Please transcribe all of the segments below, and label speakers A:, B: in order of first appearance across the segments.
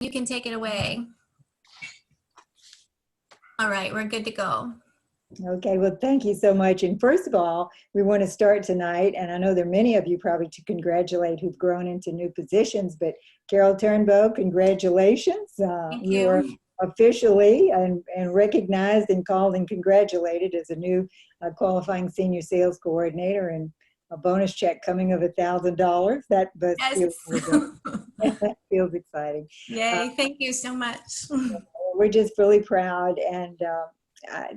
A: You can take it away. All right, we're good to go.
B: Okay, well, thank you so much. And first of all, we want to start tonight, and I know there are many of you probably to congratulate who've grown into new positions, but Carol Turnbow, congratulations.
A: Thank
B: You are
A: you.
B: officially and recognized and called and congratulated as a new qualifying senior sales coordinator, and a bonus check coming of $1,000. That bus feels really good. That feels exciting.
A: Yay, thank you so much.
B: We're just really proud, and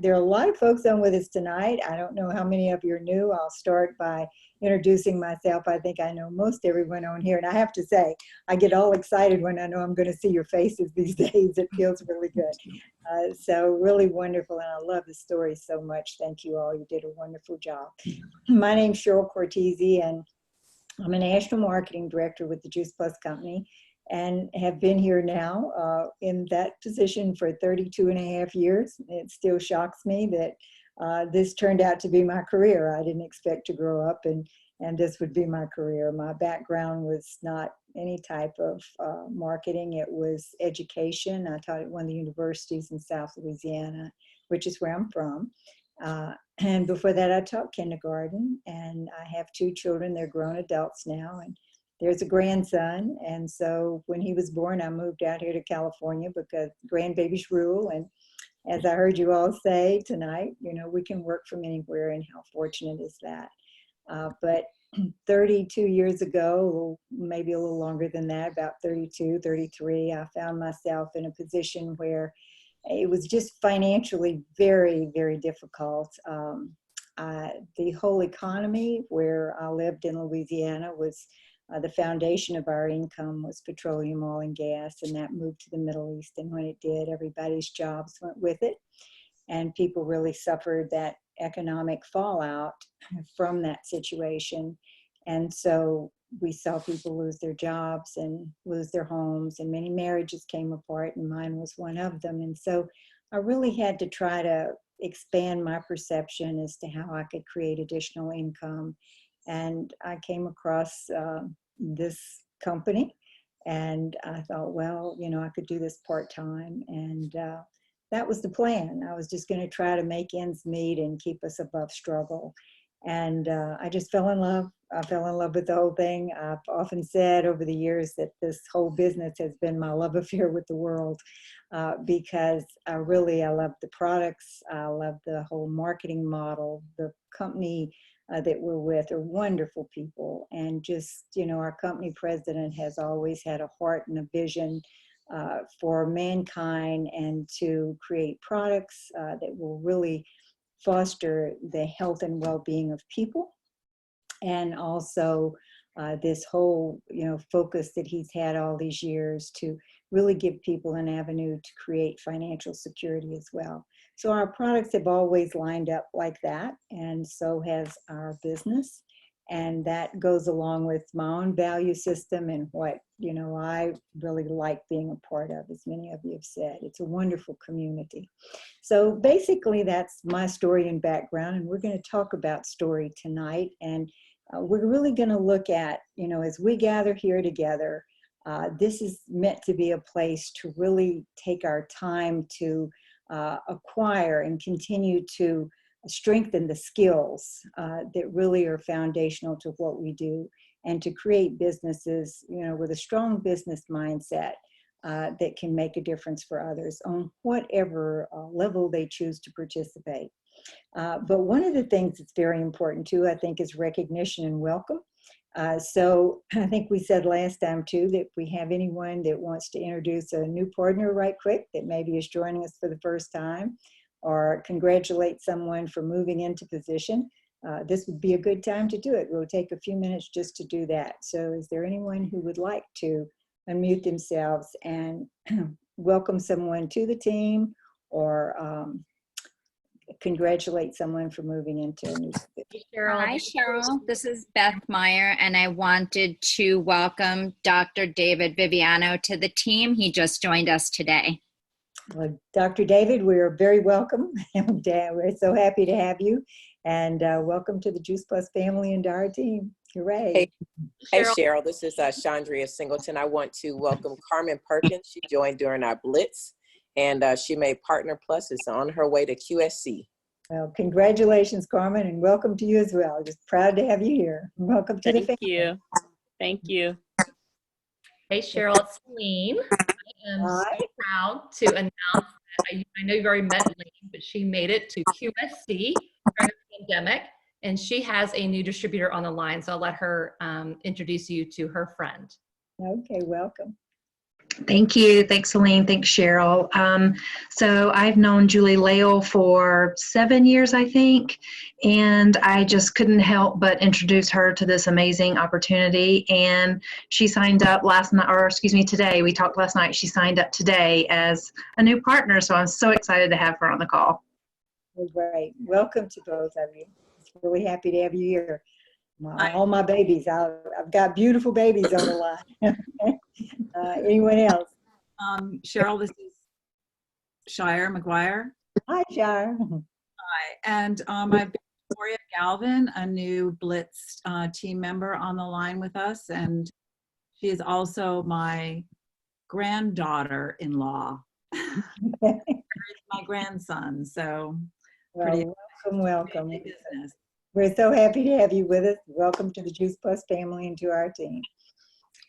B: there are a lot of folks on with us tonight. I don't know how many of you are new. I'll start by introducing myself. I think I know most everyone on here, and I have to say, I get all excited when I know I'm going to see your faces these days. It feels really good. So really wonderful, and I love the story so much. Thank you all. You did a wonderful job. My name's Cheryl Cortese, and I'm a national marketing director with the Juice Plus Company, and have been here now in that position for 32 and a half years. It still shocks me that this turned out to be my career. I didn't expect to grow up and this would be my career. My background was not any type of marketing. It was education. I taught at one of the universities in South Louisiana, which is where I'm from. And before that, I taught kindergarten, and I have 2 children. They're grown adults now, and there's a grandson. And so when he was born, I moved out here to California because grandbabies rule. And as I heard you all say tonight, you know, we can work from anywhere, and how fortunate is that? But 32 years ago, maybe a little longer than that, about 32, 33, I found myself in a position where it was just financially very, very difficult. The whole economy where I lived in Louisiana was the foundation of our income was petroleum, oil, and gas, and that moved to the Middle East. And when it did, everybody's jobs went with it, and people really suffered that economic fallout from that situation. And so we saw people lose their jobs and lose their homes, and many marriages came apart, and mine was one of them. And so I really had to try to expand my perception as to how I could create additional income. And I came across this company, and I thought, well, you know, I could do this part-time, and that was the plan. I was just going to try to make ends meet and keep us above struggle. And I just fell in love. I fell in love with the whole thing. I've often said over the years that this whole business has been my love affair with the world, because I love the products. I love the whole marketing model. The company that we're with are wonderful people. And just, you know, our company president has always had a heart and a vision for mankind, and to create products that will really foster the health and well-being of people. And also this whole, you know, focus that he's had all these years to really give people an avenue to create financial security as well. So our products have always lined up like that, and so has our business. And that goes along with my own value system and what, you know, I really like being a part of, as many of you have said. It's a wonderful community. So basically that's my story and background, and we're going to talk about story tonight. And we're really going to look at, you know, as we gather here together, this is meant to be a place to really take our time to acquire and continue to strengthen the skills that really are foundational to what we do, and to create businesses, you know, with a strong business mindset that can make a difference for others on whatever level they choose to participate. But one of the things that's very important too, I think, is recognition and welcome. So I think we said last time too that if we have anyone that wants to introduce a new partner right quick that maybe is joining us for the first time, or congratulate someone for moving into position, this would be a good time to do it. We'll take a few minutes just to do that. So is there anyone who would like to unmute themselves and welcome someone to the team, or congratulate someone for moving into a new position?
C: Hi, Cheryl. This is Beth Meyer, and I wanted to welcome Dr. David Viviano to the team. He just joined us today.
B: Well, Dr. David, we're very welcome, and we're so happy to have you. And welcome to the Juice Plus family and our team. Hooray.
D: Hey, Cheryl, this is Chaundria Singleton. I want to welcome Carmen Perkins. She joined during our Blitz, and she made Partner Plus. Is on her way to QSC.
B: Well, congratulations, Carmen, and welcome to you as well. Just proud to have you here. Welcome to the family.
E: Thank you. Thank you.
F: Hey, Cheryl, it's Elaine. I am so
B: Hi.
F: proud to announce that I know you've already met Elaine, but she made it to QSC during the pandemic, and she has a new distributor on the line. So I'll let her introduce you to her friend.
B: Okay, welcome.
G: Thank you. Thanks, Elaine. Thanks, Cheryl. So I've known Julie Lael for 7 years, I think, and I just couldn't help but introduce her to this amazing opportunity. And she signed up last night, or excuse me, today. We talked last night. She signed up today as a new partner, so I'm so excited to have her on the call.
B: Well, great. Welcome to both of you. Really happy to have you here. All my babies. I've got beautiful babies on the line. Anyone else?
H: Cheryl, this is Shire McGuire.
B: Hi, Shire.
H: Hi. And I've got Victoria Galvin, a new Blitz team member on the line with us. And she is also my granddaughter-in-law. My grandson. So pretty
B: Welcome.
H: business.
B: We're so happy to have you with us. Welcome to the Juice Plus family and to our team.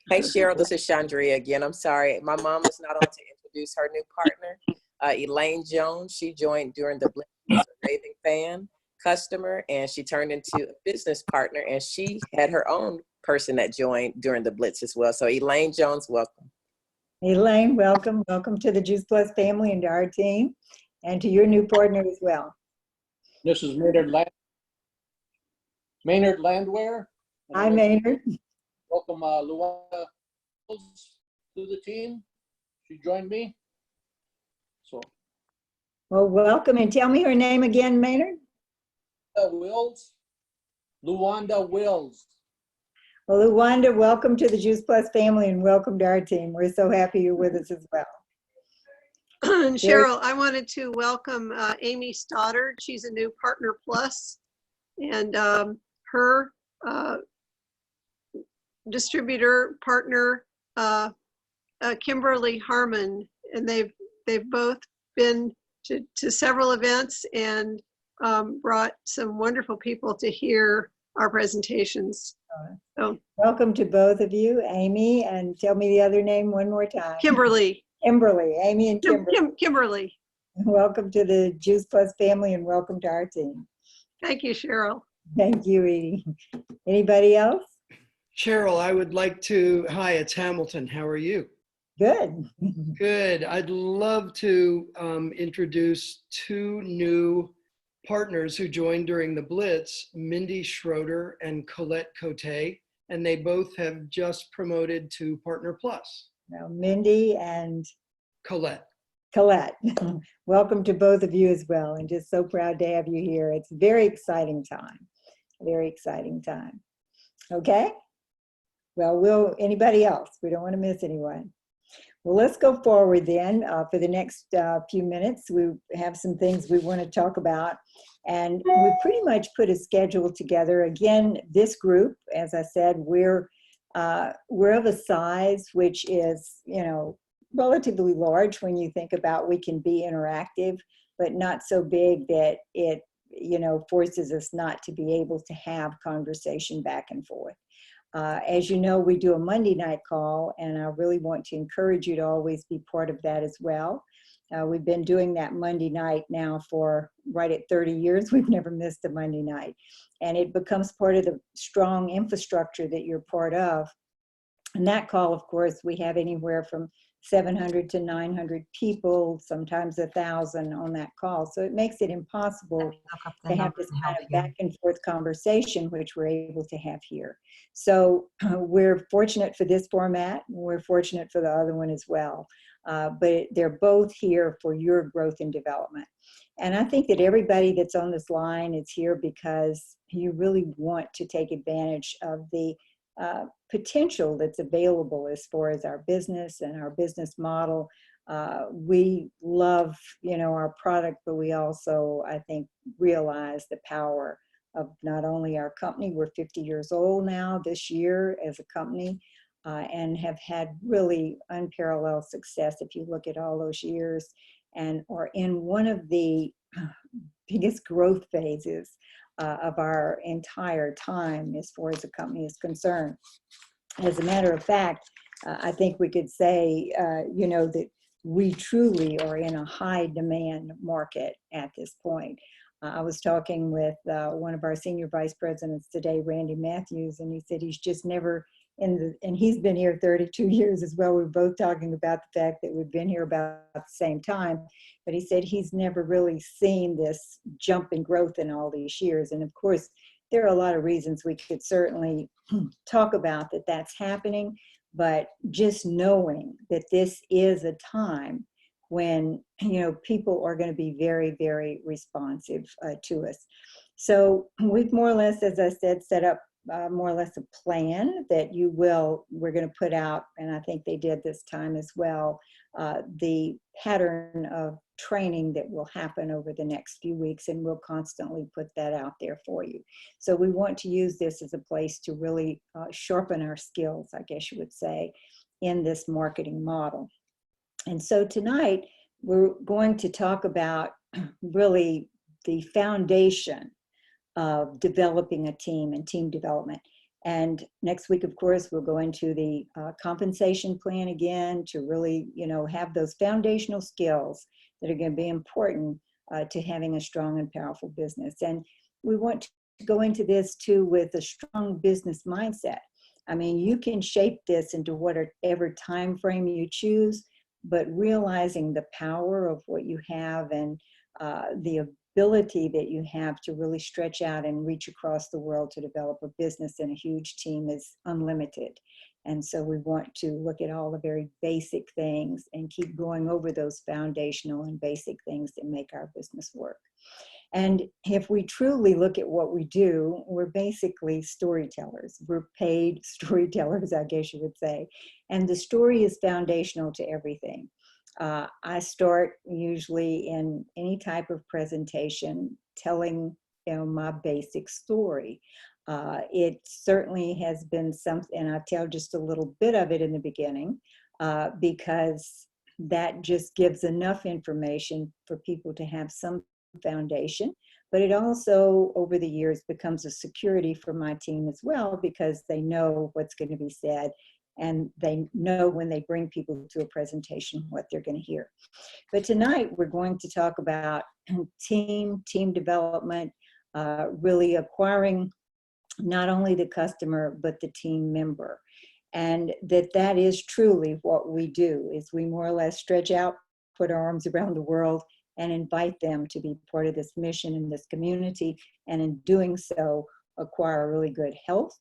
D: Hey, Cheryl, this is Chaundria again. I'm sorry. My mom is not on to introduce her new partner, Elaine Jones. She joined during the Blitz, a raving fan, customer, and she turned into a business partner, and she had her own person that joined during the Blitz as well. So Elaine Jones, welcome.
B: Elaine, welcome. Welcome to the Juice Plus family and to our team and to your new partner as well.
I: This is Maynard Landwehr.
B: Hi, Maynard.
I: Welcome Luana to the team. She joined me. So
B: Well, welcome. And tell me her name again, Maynard.
I: Luanda Wills.
B: Well, Luanda, welcome to the Juice Plus family and welcome to our team. We're so happy you're with us as well.
J: And Cheryl, I wanted to welcome Amy Stoddard. She's a new Partner Plus, and her distributor partner, Kimberly Harmon, and they've both been to several events and brought some wonderful people to hear our presentations. So,
B: Welcome to both of you, Amy, and tell me the other name one more time.
J: Kimberly.
B: Kimberly, Amy and Kimberly.
J: Kimberly.
B: Welcome to the Juice Plus family and welcome to our team.
J: Thank you, Cheryl.
B: Thank you, Edie. Anybody else?
K: Cheryl, I would like to, hi, it's Hamilton. How are you?
B: Good.
K: Good. I'd love to introduce two new partners who joined during the Blitz, Mindy Schroeder and Colette Cote, and they both have just promoted to Partner Plus.
B: Now, Mindy and
K: Colette.
B: Welcome to both of you as well, and just so proud to have you here. It's a very exciting time. Very exciting time. Okay? Well, anybody else? We don't want to miss anyone. Well, let's go forward then for the next few minutes. We have some things we want to talk about, and we pretty much put a schedule together. Again, this group, as I said, we're of a size which is, relatively large when you think about we can be interactive, but not so big that it, forces us not to be able to have conversation back and forth. As you know, we do a Monday night call, and I really want to encourage you to always be part of that as well. We've been doing that Monday night now for right at 30 years. We've never missed a Monday night. And it becomes part of the strong infrastructure that you're part of. And that call, of course, we have anywhere from 700 to 900 people, sometimes 1,000 on that call. So it makes it impossible to have this kind of back and forth conversation, which we're able to have here. So we're fortunate for this format. We're fortunate for the other one as well. But they're both here for your growth and development. And I think that everybody that's on this line is here because you really want to take advantage of the potential that's available as far as our business and our business model. We love, our product, but we also, I think, realize the power of not only our company, we're 50 years old now this year as a company, and have had really unparalleled success if you look at all those years, and are in one of the biggest growth phases of our entire time as far as the company is concerned. As a matter of fact, I think we could say, that we truly are in a high demand market at this point. I was talking with one of our senior vice presidents today, Randy Matthews, and he said he's just never and he's been here 32 years as well. We're both talking about the fact that we've been here about the same time, but he said he's never really seen this jump in growth in all these years. And of course, there are a lot of reasons we could certainly talk about that that's happening, but just knowing that this is a time when, people are going to be very, very responsive to us. So we've more or less, as I said, set up more or less a plan that we're going to put out, and I think they did this time as well, the pattern of training that will happen over the next few weeks, and we'll constantly put that out there for you. So we want to use this as a place to really sharpen our skills, I guess you would say, in this marketing model. And so tonight, we're going to talk about really the foundation of developing a team and team development. And next week, of course, we'll go into the compensation plan again to really, have those foundational skills that are going to be important to having a strong and powerful business. And we want to go into this too with a strong business mindset. I mean, you can shape this into whatever time frame you choose, but realizing the power of what you have and the ability that you have to really stretch out and reach across the world to develop a business and a huge team is unlimited. And so we want to look at all the very basic things and keep going over those foundational and basic things that make our business work. And if we truly look at what we do, we're basically storytellers. We're paid storytellers, I guess you would say. And the story is foundational to everything. I start usually in any type of presentation telling my basic story. It certainly has been something, and I'll tell just a little bit of it in the beginning because that just gives enough information for people to have some foundation, but it also over the years becomes a security for my team as well because they know what's going to be said. And they know when they bring people to a presentation what they're going to hear. But tonight we're going to talk about team development, really acquiring not only the customer, but the team member. And that is truly what we do, is we more or less stretch out, put our arms around the world, and invite them to be part of this mission in this community. And in doing so, acquire really good health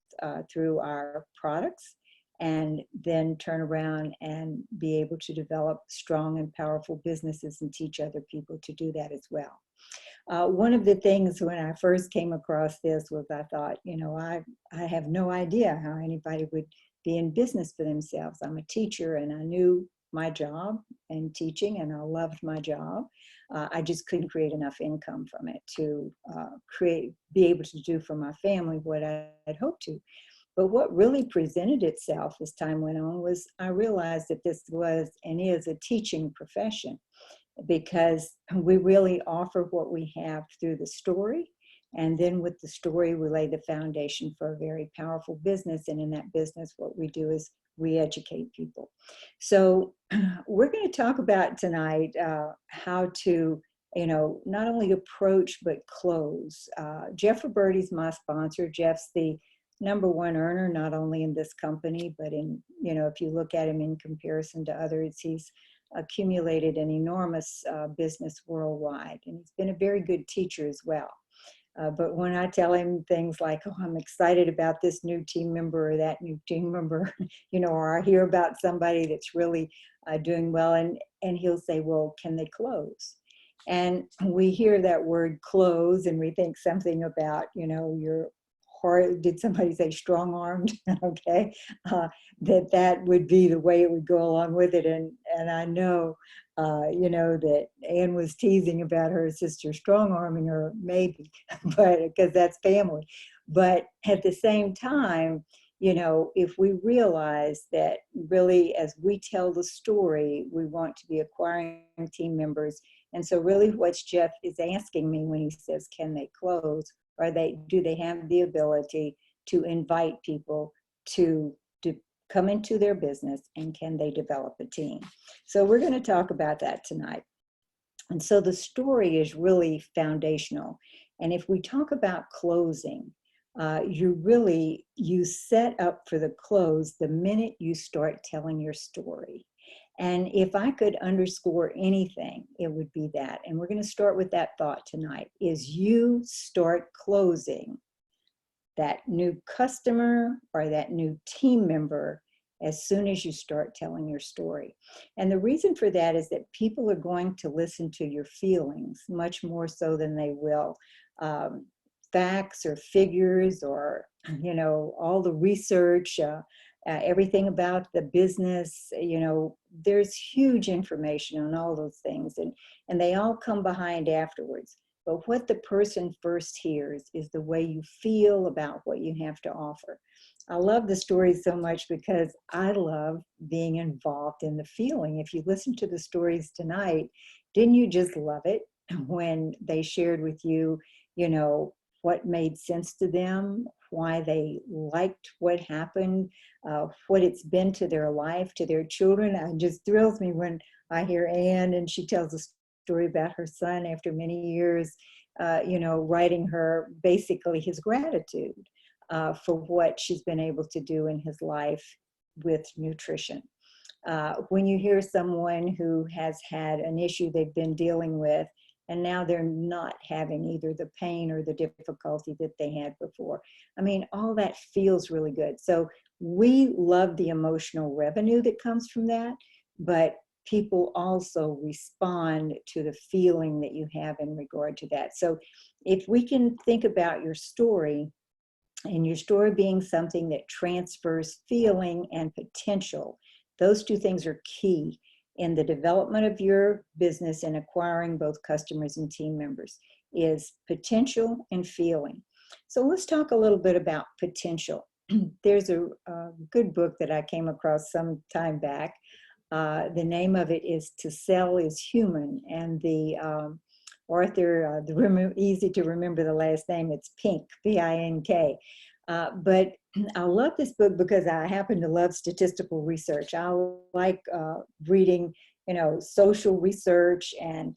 B: through our products, and then turn around and be able to develop strong and powerful businesses and teach other people to do that as well. One of the things when I first came across this was I thought, I have no idea how anybody would be in business for themselves. I'm a teacher and I knew my job and teaching and I loved my job. I just couldn't create enough income from it to be able to do for my family what I had hoped to. But what really presented itself as time went on was I realized that this was and is a teaching profession because we really offer what we have through the story. And then with the story, we lay the foundation for a very powerful business. And in that business, what we do is we educate people. So we're going to talk about tonight how to, not only approach, but close. Jeff Roberti's my sponsor. Jeff's the #1 earner, not only in this company, but in, if you look at him in comparison to others, he's accumulated an enormous business worldwide. And he's been a very good teacher as well. But when I tell him things like, oh, I'm excited about this new team member or that new team member, or I hear about somebody that's really doing well, and he'll say, well, can they close? And we hear that word close and we think something about, your hard, did somebody say strong-armed? Okay, that would be the way it would go along with it. And I know, that Anne was teasing about her sister strong-arming her, maybe, but because that's family. But at the same time, if we realize that really as we tell the story, we want to be acquiring team members. And so really what Jeff is asking me when he says, can they close? Do they have the ability to invite people to come into their business, and can they develop a team? So we're going to talk about that tonight. And so the story is really foundational. And if we talk about closing, you set up for the close the minute you start telling your story. And if I could underscore anything, it would be that. And we're going to start with that thought tonight, is you start closing that new customer or that new team member as soon as you start telling your story. And the reason for that is that people are going to listen to your feelings much more so than they will facts or figures or, all the research, everything about the business. There's huge information on all those things, and they all come behind afterwards. But what the person first hears is the way you feel about what you have to offer. I love the story so much because I love being involved in the feeling. If you listen to the stories tonight, didn't you just love it when they shared with you, what made sense to them, why they liked what happened, what it's been to their life, to their children? It just thrills me when I hear Anne and she tells a story about her son after many years, writing her basically his gratitude for what she's been able to do in his life with nutrition. When you hear someone who has had an issue they've been dealing with, and now they're not having either the pain or the difficulty that they had before. All that feels really good. So we love the emotional revenue that comes from that, but people also respond to the feeling that you have in regard to that. So if we can think about your story, and your story being something that transfers feeling and potential, those two things are key in the development of your business and acquiring both customers and team members, is potential and feeling. So let's talk a little bit about potential. There's a good book that I came across some time back. The name of it is To Sell is Human, and the author, easy to remember the last name, it's Pink, P-I-N-K. But I love this book because I happen to love statistical research. I like reading, social research and,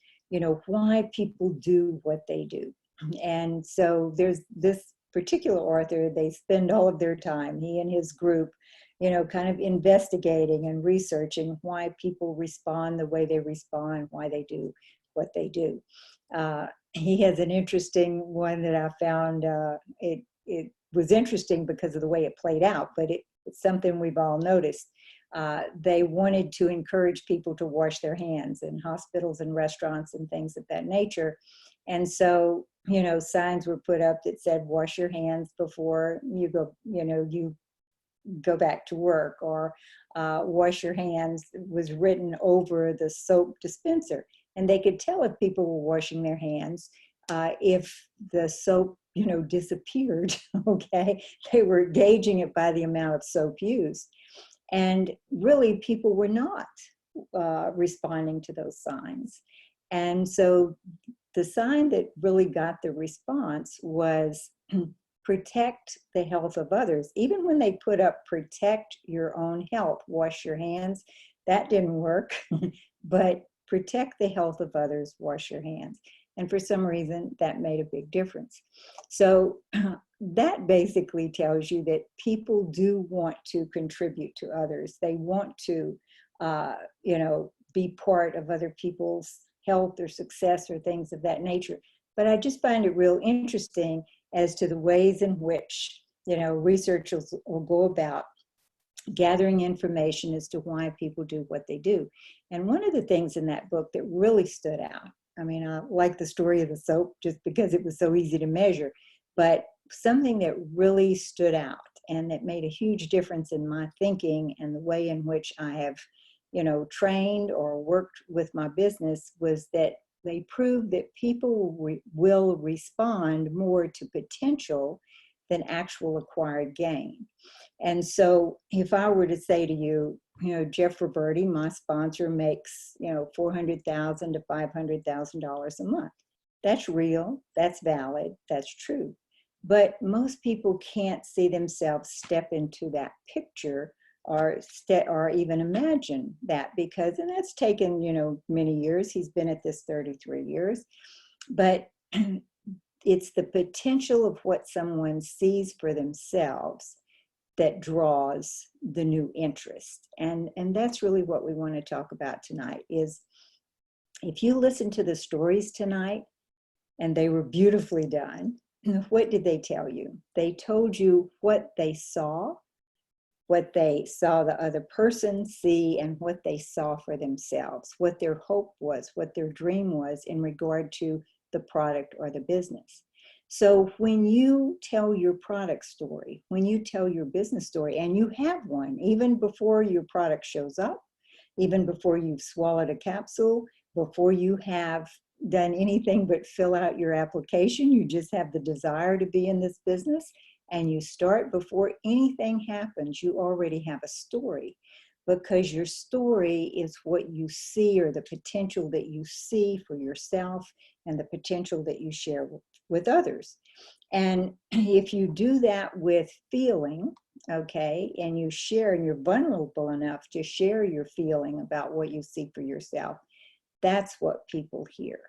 B: why people do what they do. And so there's this particular author, they spend all of their time, he and his group, kind of investigating and researching why people respond the way they respond, why they do what they do. He has an interesting one that I found, it was interesting because of the way it played out, but it's something we've all noticed. They wanted to encourage people to wash their hands in hospitals and restaurants and things of that nature. And so, signs were put up that said, wash your hands before you go, you go back to work, or wash your hands was written over the soap dispenser. And they could tell if people were washing their hands if the soap, disappeared, okay? They were gauging it by the amount of soap used. And really, people were not responding to those signs. And so the sign that really got the response was protect the health of others. Even when they put up protect your own health, wash your hands, that didn't work. But protect the health of others, wash your hands. And for some reason, that made a big difference. So that basically tells you that people do want to contribute to others. They want to, be part of other people's health or success or things of that nature. But I just find it real interesting as to the ways in which, researchers will go about gathering information as to why people do what they do. And one of the things in that book that really stood out, I like the story of the soap just because it was so easy to measure, but something that really stood out and that made a huge difference in my thinking and the way in which I have, trained or worked with my business was that they proved that people will respond more to potential than actual acquired gain. And so if I were to say to you, Jeff Roberti, my sponsor, makes, $400,000 to $500,000 a month. That's real, that's valid, that's true. But most people can't see themselves step into that picture or even imagine that because, and that's taken, many years. He's been at this 33 years, but it's the potential of what someone sees for themselves that draws the new interest. And that's really what we want to talk about tonight is if you listen to the stories tonight, and they were beautifully done, what did they tell you? They told you what they saw the other person see, and what they saw for themselves, what their hope was, what their dream was in regard to the product or the business. So when you tell your product story, when you tell your business story, and you have one, even before your product shows up, even before you've swallowed a capsule, before you have done anything but fill out your application, you just have the desire to be in this business, and you start before anything happens, you already have a story, because your story is what you see or the potential that you see for yourself and the potential that you share with others. And if you do that with feeling, okay, and you share and you're vulnerable enough to share your feeling about what you see for yourself, that's what people hear.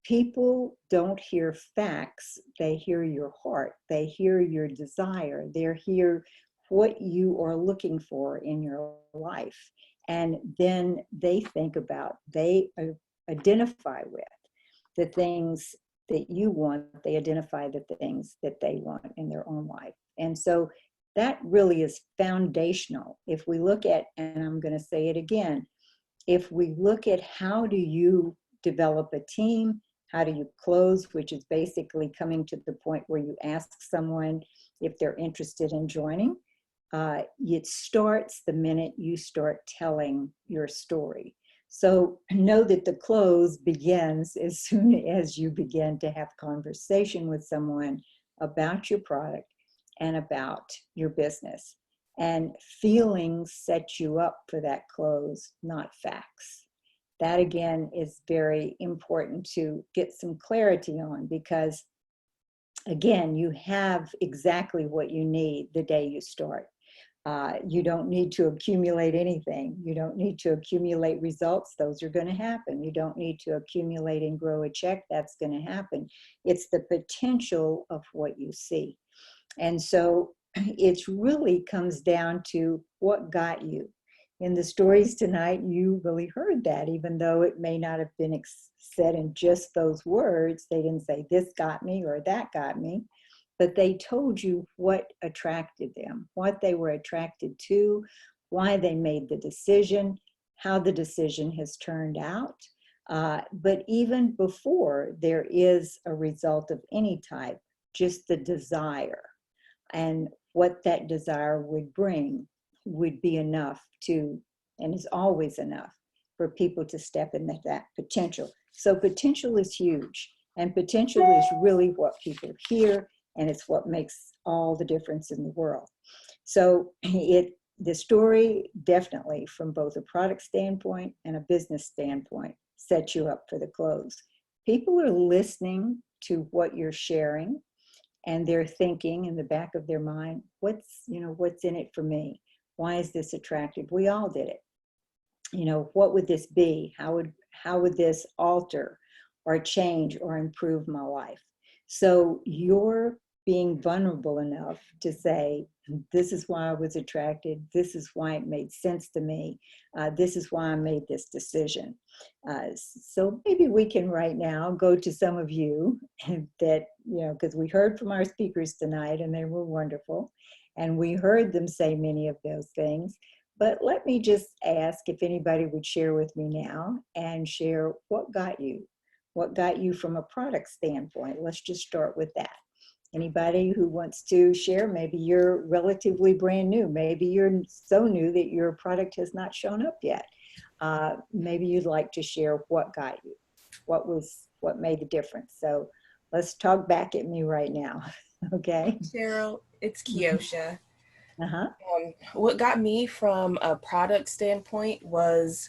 B: People don't hear facts, they hear your heart, they hear your desire, they hear what you are looking for in your life. And then they think about, they identify with the things that you want, they identify the things that they want in their own life. And so that really is foundational. If we look at, and I'm going to say it again, if we look at how do you develop a team, how do you close, which is basically coming to the point where you ask someone if they're interested in joining, it starts the minute you start telling your story. So know that the close begins as soon as you begin to have conversation with someone about your product and about your business. And feelings set you up for that close, not facts. That again is very important to get some clarity on, because again, you have exactly what you need the day you start. You don't need to accumulate anything. You don't need to accumulate results. Those are going to happen. You don't need to accumulate and grow a check. That's going to happen. It's the potential of what you see. And so it really comes down to what got you. In the stories tonight, you really heard that, even though it may not have been said in just those words. They didn't say this got me or that got me, but they told you what attracted them, what they were attracted to, why they made the decision, how the decision has turned out. But even before there is a result of any type, just the desire and what that desire would bring would be enough to, and is always enough for people to step in that potential. So potential is huge, and potential is really what people hear, and it's what makes all the difference in the world. So the story definitely, from both a product standpoint and a business standpoint, sets you up for the close. People are listening to what you're sharing, and they're thinking in the back of their mind, what's in it for me? Why is this attractive? We all did it. What would this be? How would this alter or change or improve my life? So you're being vulnerable enough to say, this is why I was attracted. This is why it made sense to me. This is why I made this decision. So maybe we can right now go to some of you that, because we heard from our speakers tonight and they were wonderful. And we heard them say many of those things. But let me just ask if anybody would share with me now and share what got you from a product standpoint. Let's just start with that. Anybody who wants to share, maybe you're relatively brand new. Maybe you're so new that your product has not shown up yet. Maybe you'd like to share what got you, what made the difference. So let's talk back at me right now, okay?
L: Cheryl, it's Kiosha.
B: Uh-huh.
L: What got me from a product standpoint was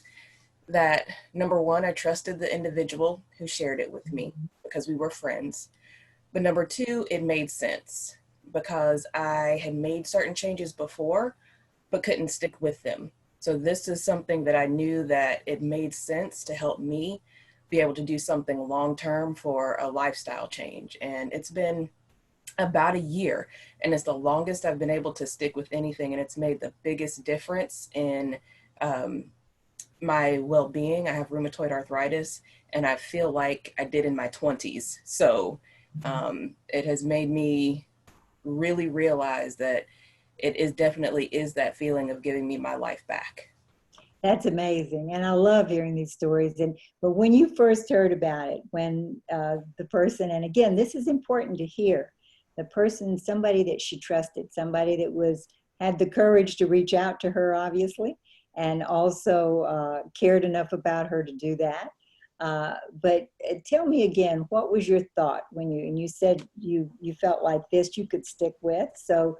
L: that, number one, I trusted the individual who shared it with me because we were friends. But number two, it made sense because I had made certain changes before, but couldn't stick with them. So this is something that I knew that it made sense to help me be able to do something long-term for a lifestyle change. And it's been about a year, and it's the longest I've been able to stick with anything. And it's made the biggest difference in my well-being. I have rheumatoid arthritis, and I feel like I did in my 20s. So it has made me really realize that it is definitely is that feeling of giving me my life back.
B: That's amazing. And I love hearing these stories. But when you first heard about it, when the person, and again, this is important to hear, the person, somebody that she trusted, somebody that had the courage to reach out to her, obviously, and also cared enough about her to do that. But tell me again, what was your thought when you said you felt like this you could stick with? So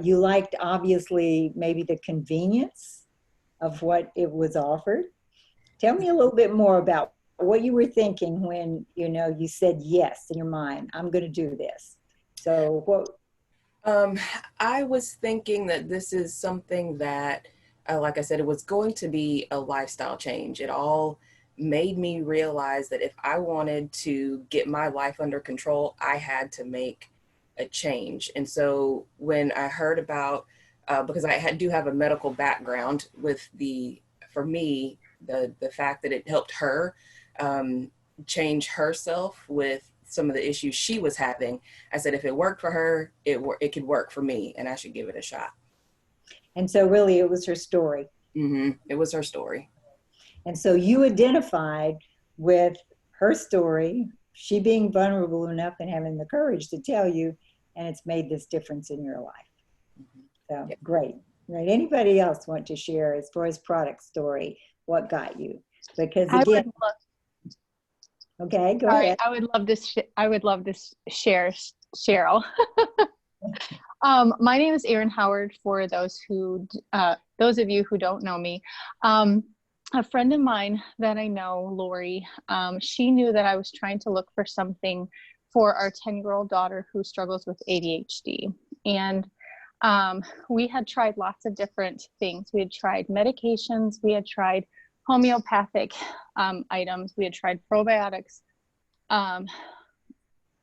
B: you liked, obviously, maybe the convenience of what it was offered. Tell me a little bit more about what you were thinking when you said yes in your mind, I'm going to do this. So what?
L: I was thinking that this is something that, like I said, it was going to be a lifestyle change. It all made me realize that if I wanted to get my life under control, I had to make a change. And so when I heard about, because I do have a medical background for me, the fact that it helped her change herself with some of the issues she was having, I said, if it worked for her, it could work for me, and I should give it a shot.
B: And so really it was her story.
L: Mm-hmm. It was her story.
B: And so you identified with her story, she being vulnerable enough and having the courage to tell you, and it's made this difference in your life.
L: Mm-hmm.
B: So
L: Yep.
B: Great. Anybody else want to share as far as product story, what got you? Because again, okay, go ahead.
M: I would love this share, Cheryl. My name is Erin Howard. For those of you who don't know me, a friend of mine that I know, Lori, she knew that I was trying to look for something for our 10-year-old daughter who struggles with ADHD. And we had tried lots of different things. We had tried medications, we had tried homeopathic items, we had tried probiotics,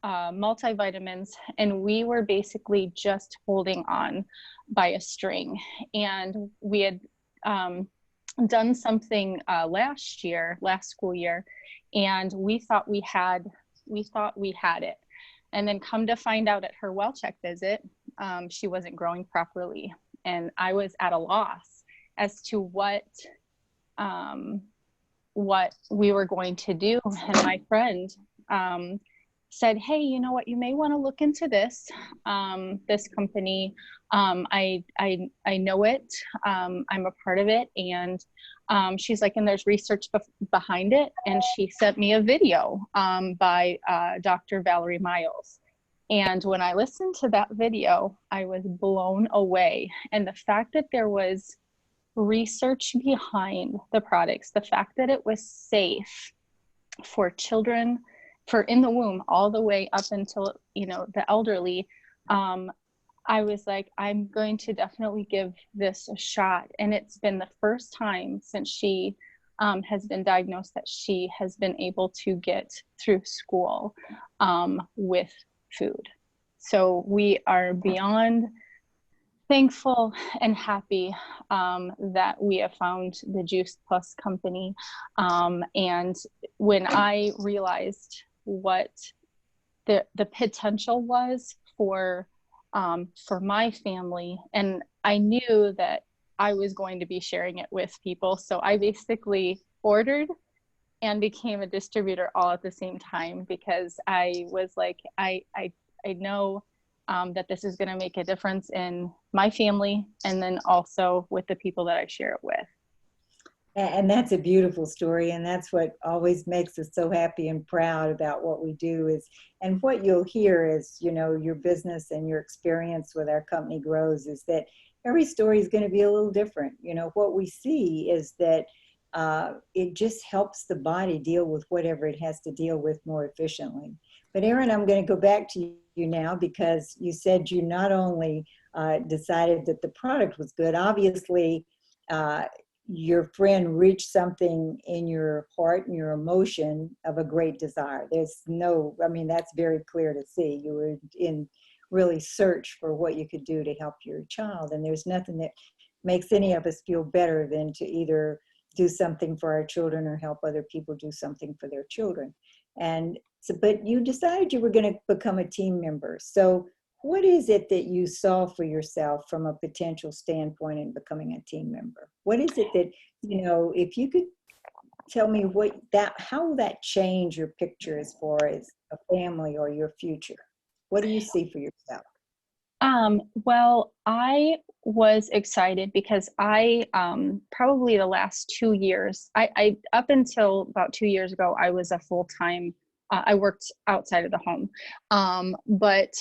M: multivitamins, and we were basically just holding on by a string. And we had done something last school year, and we thought we had it. And then come to find out at her well check visit, she wasn't growing properly. And I was at a loss as to what we were going to do. And my friend said, hey, you know what, you may want to look into this company. I know it, I'm a part of it. And she's like, and there's research behind it. And she sent me a video by Dr. Valerie Miles. And when I listened to that video, I was blown away. And the fact that there was research behind the products, the fact that it was safe for children, for in the womb, all the way up until, the elderly, I was like, I'm going to definitely give this a shot. And it's been the first time since she has been diagnosed that she has been able to get through school with food. So we are beyond thankful and happy that we have found the Juice Plus company. And when I realized what the potential was for my family, and I knew that I was going to be sharing it with people, so I basically ordered and became a distributor all at the same time, because I was like, I know that this is going to make a difference in my family and then also with the people that I share it with.
B: And that's a beautiful story, and that's what always makes us so happy and proud about what we do is, and what you'll hear is, you know, your business and your experience with our company grows is that every story is going to be a little different. You know, what we see is that it just helps the body deal with whatever it has to deal with more efficiently. But Erin, I'm going to go back to you now because you said you not only decided that the product was good, obviously, your friend reached something in your heart and your emotion of a great desire. There's no, I mean, that's very clear to see. You were in really search for what you could do to help your child. And there's nothing that makes any of us feel better than to either do something for our children or help other people do something for their children. And so, but you decided you were going to become a team member. So what is it that you saw for yourself from a potential standpoint in becoming a team member? What is it that, you know, if you could tell me how that changed your picture as far as a family or your future? What do you see for yourself?
M: Well, I was excited because I, probably the last 2 years, I up until about 2 years ago, I was a full-time, I worked outside of the home. But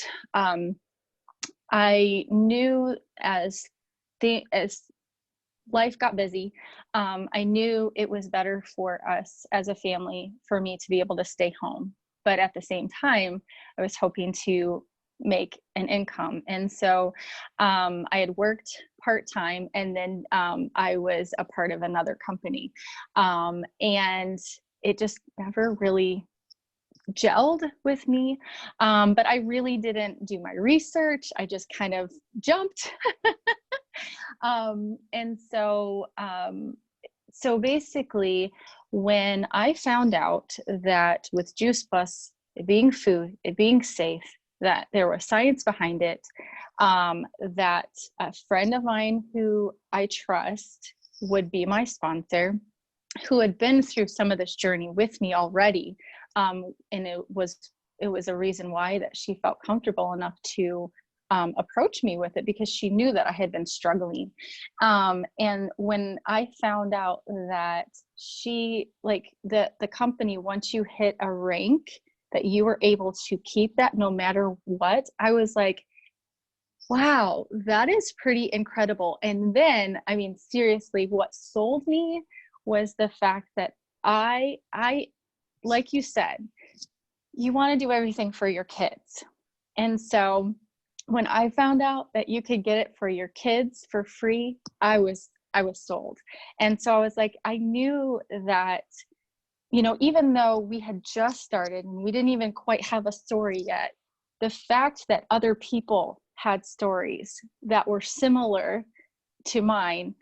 M: I knew as life got busy, I knew it was better for us as a family for me to be able to stay home. But at the same time, I was hoping to make an income. And so I had worked part-time, and then I was a part of another company. And it just never really gelled with me. But I really didn't do my research. I just kind of jumped. And so basically, when I found out that with Juice Plus, it being food, it being safe, that there was science behind it, that a friend of mine who I trust would be my sponsor, who had been through some of this journey with me already. And it was a reason why that she felt comfortable enough to approach me with it, because she knew that I had been struggling. And when I found out that she, like the company, once you hit a rank, that you were able to keep that no matter what, I was like, wow, that is pretty incredible. And then, I mean, seriously, what sold me was the fact that I, like you said, you want to do everything for your kids. And so when I found out that you could get it for your kids for free, I was sold. And so I was like, I knew that, you know, even though we had just started and we didn't even quite have a story yet, the fact that other people had stories that were similar to mine,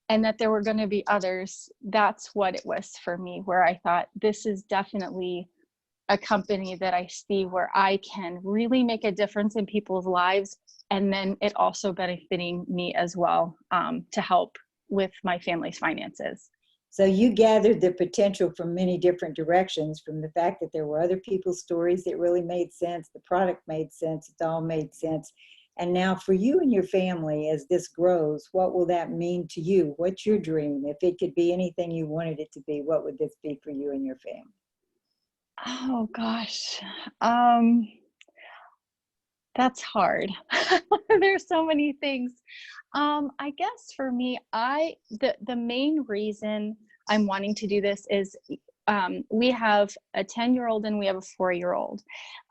M: and that there were going to be others, that's what it was for me, where I thought, this is definitely a company that I see where I can really make a difference in people's lives, and then it also benefiting me as well, to help with my family's finances.
B: So you gathered the potential from many different directions, from the fact that there were other people's stories that really made sense, the product made sense, it all made sense. And now for you and your family, as this grows, what will that mean to you? What's your dream? If it could be anything you wanted it to be, what would this be for you and your family?
M: Oh gosh, that's hard. There's so many things. I guess for me, the main reason I'm wanting to do this is we have a 10-year-old and we have a 4-year-old.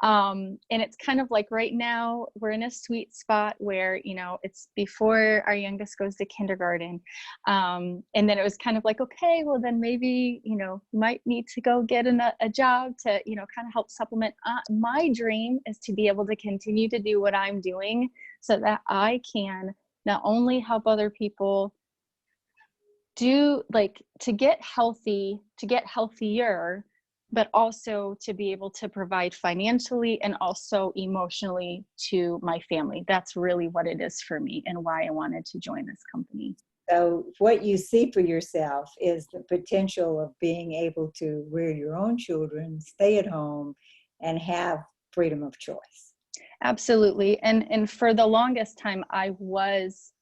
M: And it's kind of like right now we're in a sweet spot where, you know, it's before our youngest goes to kindergarten. And then it was kind of like, okay, well then maybe, you know, you might need to go get a job to, you know, kind of help supplement. My dream is to be able to continue to do what I'm doing so that I can not only help other people do, like, to get healthy, to get healthier, but also to be able to provide financially and also emotionally to my family. That's really what it is for me and why I wanted to join this company.
B: So what you see for yourself is the potential of being able to rear your own children, stay at home, and have freedom of choice.
M: Absolutely. And for the longest time, I was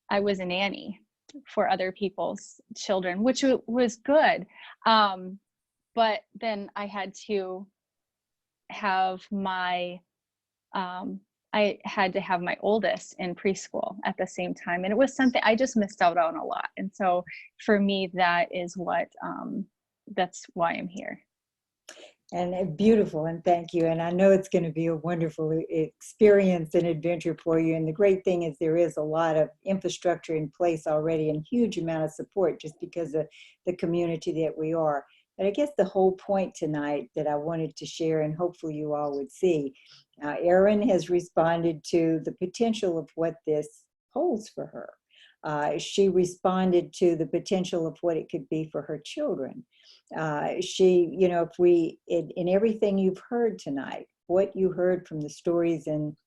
M: a nanny for other people's children, which was good. But then I had to have my oldest in preschool at the same time. And it was something I just missed out on a lot. And so for me, that is that's why I'm here.
B: And beautiful, and thank you. And I know it's going to be a wonderful experience and adventure for you. And the great thing is there is a lot of infrastructure in place already and huge amount of support just because of the community that we are. But I guess the whole point tonight that I wanted to share, and hopefully you all would see, Erin has responded to the potential of what this holds for her. She responded to the potential of what it could be for her children. If we, in everything you've heard tonight, what you heard from the stories and,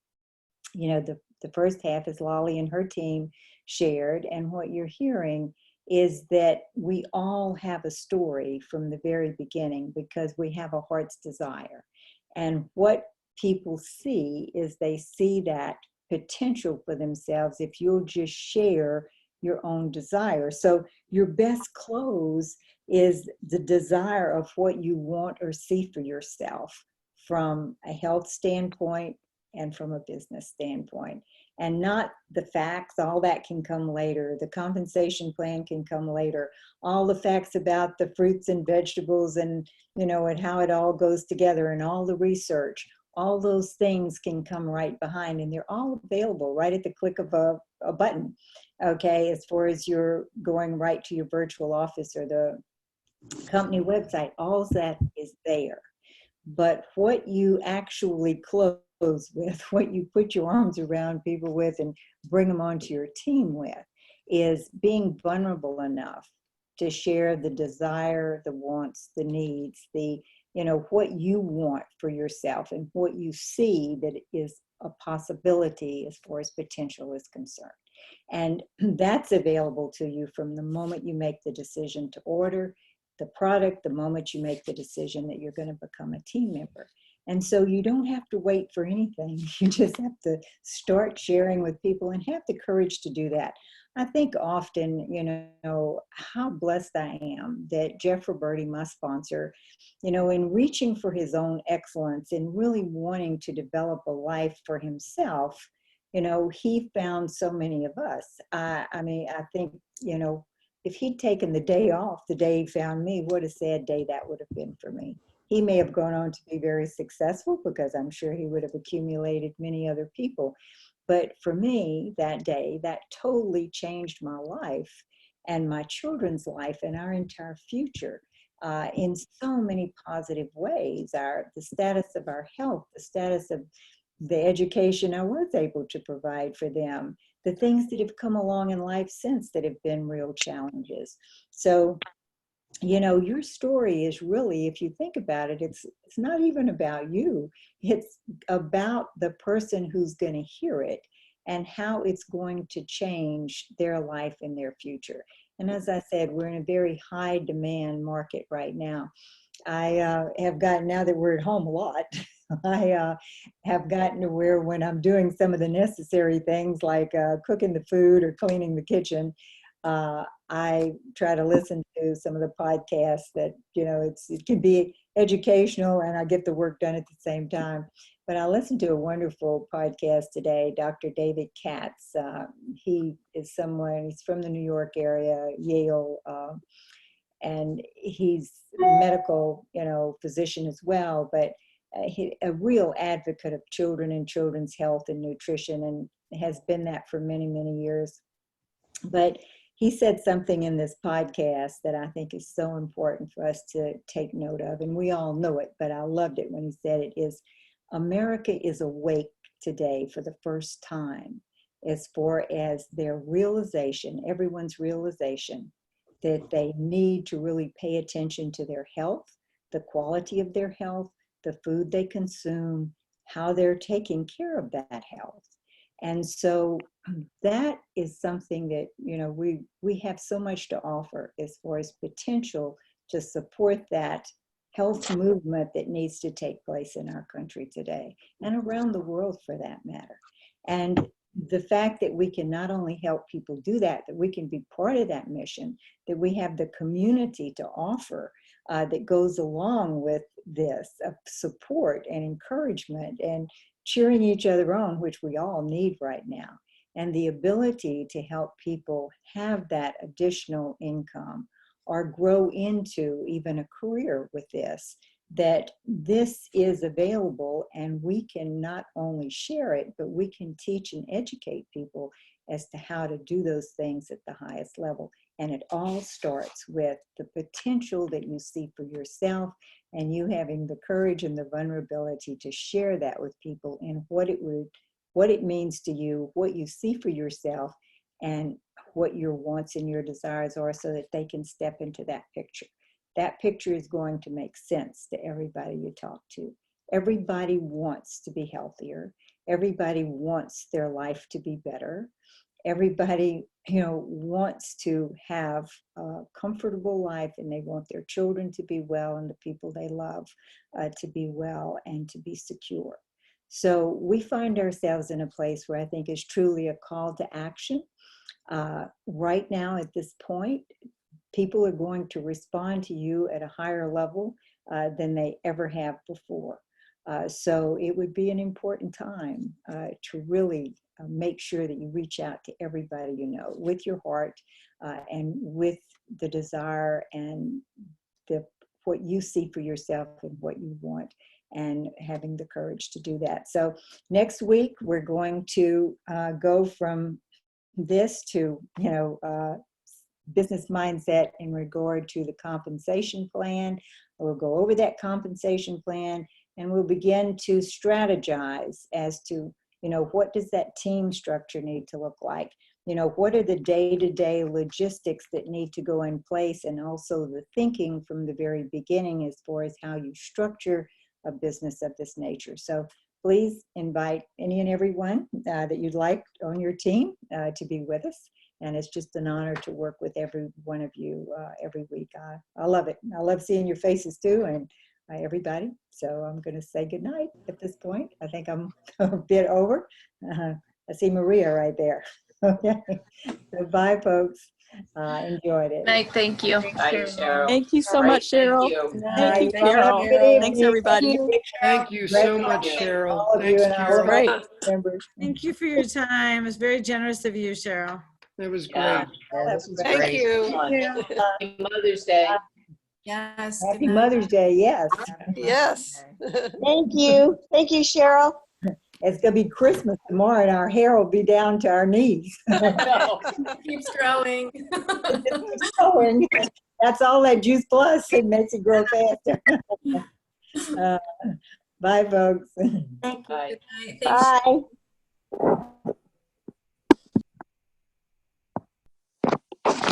B: the first half is Lolly and her team shared, and what you're hearing is that we all have a story from the very beginning because we have a heart's desire. And what people see is they see that potential for themselves if you'll just share your own desire. So your best clothes is the desire of what you want or see for yourself from a health standpoint and from a business standpoint, and not the facts. All that can come later. The compensation plan can come later. All the facts about the fruits and vegetables and, and how it all goes together and all the research, all those things can come right behind, and they're all available right at the click of a button. Okay, as far as you're going right to your virtual office or the company website, all that is there. But what you actually close with, what you put your arms around people with and bring them onto your team with, is being vulnerable enough to share the desire, the wants, the needs, what you want for yourself and what you see that is a possibility as far as potential is concerned. And that's available to you from the moment you make the decision to order the product, the moment you make the decision that you're going to become a team member. And so you don't have to wait for anything. You just have to start sharing with people and have the courage to do that. I think often, how blessed I am that Jeff Roberti, my sponsor, in reaching for his own excellence and really wanting to develop a life for himself, he found so many of us. I think, if he'd taken the day off, the day he found me, what a sad day that would have been for me. He may have gone on to be very successful because I'm sure he would have accumulated many other people. But for me, that day, that totally changed my life and my children's life and our entire future in so many positive ways. The status of our health, the status of the education I was able to provide for them, the things that have come along in life since that have been real challenges. So, your story is really, if you think about it, it's not even about you. It's about the person who's going to hear it and how it's going to change their life and their future. And as I said, we're in a very high demand market right now. I have gotten, now that we're at home a lot, I have gotten to where when I'm doing some of the necessary things like cooking the food or cleaning the kitchen, I try to listen to some of the podcasts that, it can be educational and I get the work done at the same time. But I listened to a wonderful podcast today, Dr. David Katz. He is he's from the New York area, Yale, and he's a medical, physician as well, but a real advocate of children and children's health and nutrition, and has been that for many, many years. But he said something in this podcast that I think is so important for us to take note of, and we all know it, but I loved it when he said it, is America is awake today for the first time as far as their realization, everyone's realization, that they need to really pay attention to their health, the quality of their health, the food they consume, how they're taking care of that health. And so that is something that, we have so much to offer as far as potential to support that health movement that needs to take place in our country today and around the world for that matter. And the fact that we can not only help people do that, that we can be part of that mission, that we have the community to offer that goes along with this of support and encouragement and cheering each other on, which we all need right now. And the ability to help people have that additional income or grow into even a career with this, that this is available and we can not only share it, but we can teach and educate people as to how to do those things at the highest level. And it all starts with the potential that you see for yourself and you having the courage and the vulnerability to share that with people in what it means to you, what you see for yourself, and what your wants and your desires are so that they can step into that picture. That picture is going to make sense to everybody you talk to. Everybody wants to be healthier. Everybody wants their life to be better. Everybody, wants to have a comfortable life, and they want their children to be well and the people they love to be well and to be secure. So we find ourselves in a place where I think is truly a call to action. Right now at this point, people are going to respond to you at a higher level than they ever have before. So it would be an important time to really make sure that you reach out to everybody you know with your heart and with the desire and what you see for yourself and what you want, and having the courage to do that. So next week, we're going to go from this to, business mindset in regard to the compensation plan. We'll go over that compensation plan and we'll begin to strategize as to, what does that team structure need to look like? What are the day-to-day logistics that need to go in place, and also the thinking from the very beginning as far as how you structure a business of this nature. So please invite any and everyone that you'd like on your team to be with us. And it's just an honor to work with every one of you every week. I love it. I love seeing your faces too, and everybody. So I'm going to say goodnight at this point. I think I'm a bit over. I see Maria right there. Okay. So bye, folks. Enjoyed it.
E: Thank you.
D: Bye, Cheryl.
E: Thank you so
D: All right,
E: much, Cheryl.
D: thank you.
E: Thank you, Cheryl.
B: Good evening.
E: Thanks, everybody.
K: Thank you so much, Cheryl.
B: All of you
K: Thanks,
B: and all of
K: Cheryl.
B: our members.
N: Thank you for your time. It's very generous of you, Cheryl.
K: That was
D: Yeah.
K: great.
D: This was
E: Thank
D: great.
E: you.
D: Happy Mother's Day.
A: Yes.
B: Happy
A: good night.
B: Mother's Day, yes.
E: Yes.
O: Thank you. Thank you, Cheryl.
B: It's going to be Christmas tomorrow and our hair will be down to our knees.
A: Keeps growing.
B: It just keeps going. That's all that Juice Plus. It makes it grow faster. Bye, folks.
A: Thank you.
D: Bye.
A: Good night. Thanks.
O: Bye.